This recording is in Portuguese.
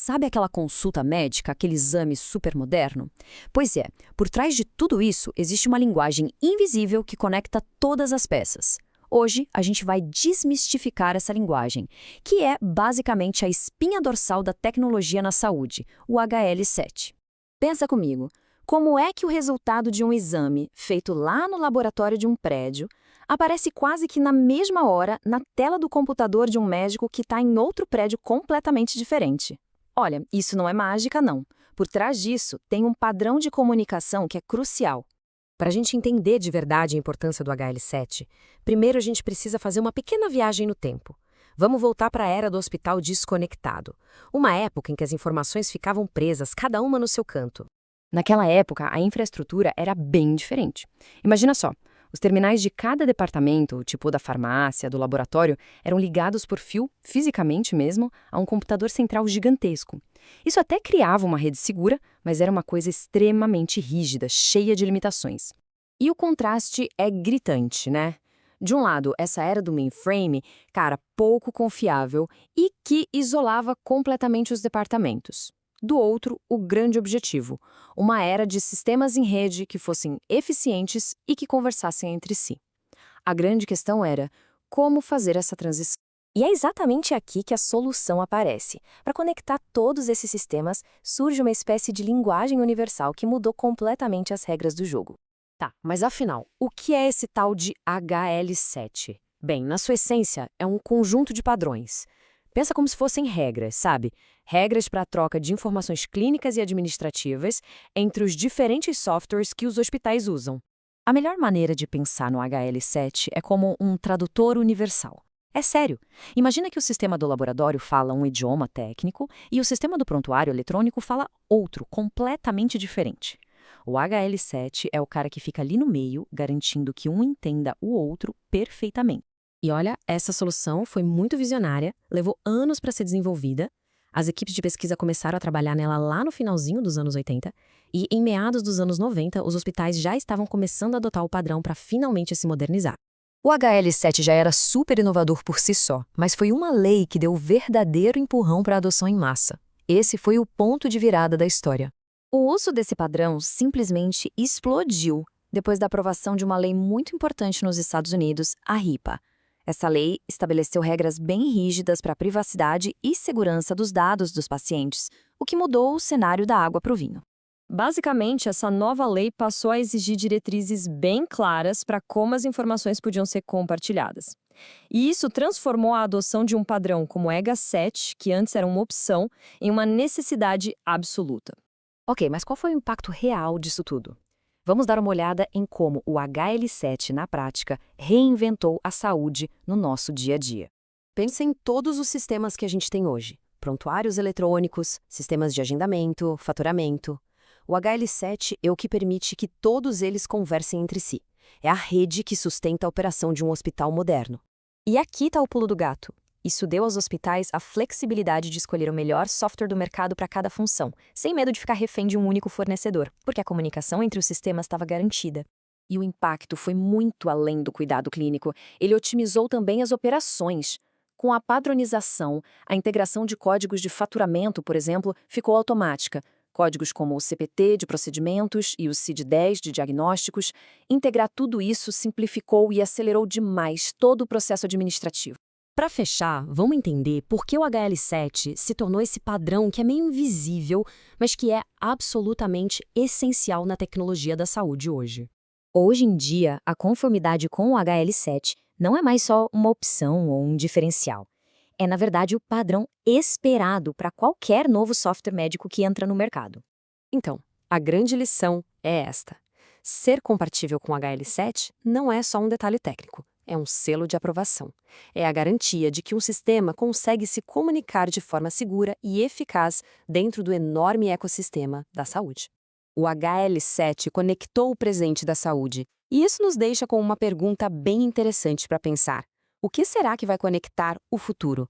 Sabe aquela consulta médica, aquele exame super moderno? Pois é, por trás de tudo isso existe uma linguagem invisível que conecta todas as peças. Hoje, a gente vai desmistificar essa linguagem, que é basicamente a espinha dorsal da tecnologia na saúde, o HL7. Pensa comigo, como é que o resultado de um exame feito lá no laboratório de um prédio aparece quase que na mesma hora na tela do computador de um médico que está em outro prédio completamente diferente? Olha, isso não é mágica, não. Por trás disso, tem um padrão de comunicação que é crucial. Para a gente entender de verdade a importância do HL7, primeiro a gente precisa fazer uma pequena viagem no tempo. Vamos voltar para a era do hospital desconectado, uma época em que as informações ficavam presas, cada uma no seu canto. Naquela época, a infraestrutura era bem diferente. Imagina só, os terminais de cada departamento, tipo da farmácia, do laboratório, eram ligados por fio, fisicamente mesmo, a um computador central gigantesco. Isso até criava uma rede segura, mas era uma coisa extremamente rígida, cheia de limitações. E o contraste é gritante, né? De um lado, essa era do mainframe, cara, pouco confiável e que isolava completamente os departamentos. Do outro, o grande objetivo, uma era de sistemas em rede que fossem eficientes e que conversassem entre si. A grande questão era como fazer essa transição. E é exatamente aqui que a solução aparece. Para conectar todos esses sistemas, surge uma espécie de linguagem universal que mudou completamente as regras do jogo. Tá, mas afinal, o que é esse tal de HL7? Bem, na sua essência, é um conjunto de padrões. Pensa como se fossem regras, sabe? Regras para a troca de informações clínicas e administrativas entre os diferentes softwares que os hospitais usam. A melhor maneira de pensar no HL7 é como um tradutor universal. É sério. Imagina que o sistema do laboratório fala um idioma técnico e o sistema do prontuário eletrônico fala outro, completamente diferente. O HL7 é o cara que fica ali no meio, garantindo que um entenda o outro perfeitamente. E olha, essa solução foi muito visionária, levou anos para ser desenvolvida. As equipes de pesquisa começaram a trabalhar nela lá no finalzinho dos anos 80 e, em meados dos anos 90, os hospitais já estavam começando a adotar o padrão para finalmente se modernizar. O HL7 já era super inovador por si só, mas foi uma lei que deu o verdadeiro empurrão para a adoção em massa. Esse foi o ponto de virada da história. O uso desse padrão simplesmente explodiu depois da aprovação de uma lei muito importante nos Estados Unidos, a HIPAA. Essa lei estabeleceu regras bem rígidas para a privacidade e segurança dos dados dos pacientes, o que mudou o cenário da água para o vinho. Basicamente, essa nova lei passou a exigir diretrizes bem claras para como as informações podiam ser compartilhadas. E isso transformou a adoção de um padrão como o HL7, que antes era uma opção, em uma necessidade absoluta. Ok, mas qual foi o impacto real disso tudo? Vamos dar uma olhada em como o HL7, na prática, reinventou a saúde no nosso dia a dia. Pensa em todos os sistemas que a gente tem hoje. Prontuários eletrônicos, sistemas de agendamento, faturamento. O HL7 é o que permite que todos eles conversem entre si. É a rede que sustenta a operação de um hospital moderno. E aqui está o pulo do gato. Isso deu aos hospitais a flexibilidade de escolher o melhor software do mercado para cada função, sem medo de ficar refém de um único fornecedor, porque a comunicação entre os sistemas estava garantida. E o impacto foi muito além do cuidado clínico. Ele otimizou também as operações. Com a padronização, a integração de códigos de faturamento, por exemplo, ficou automática. Códigos como o CPT de procedimentos e o CID-10 de diagnósticos. Integrar tudo isso simplificou e acelerou demais todo o processo administrativo. Para fechar, vamos entender por que o HL7 se tornou esse padrão que é meio invisível, mas que é absolutamente essencial na tecnologia da saúde hoje. Hoje em dia, a conformidade com o HL7 não é mais só uma opção ou um diferencial. É, na verdade, o padrão esperado para qualquer novo software médico que entra no mercado. Então, a grande lição é esta. Ser compatível com o HL7 não é só um detalhe técnico. É um selo de aprovação. É a garantia de que um sistema consegue se comunicar de forma segura e eficaz dentro do enorme ecossistema da saúde. O HL7 conectou o presente da saúde, e isso nos deixa com uma pergunta bem interessante para pensar. O que será que vai conectar o futuro?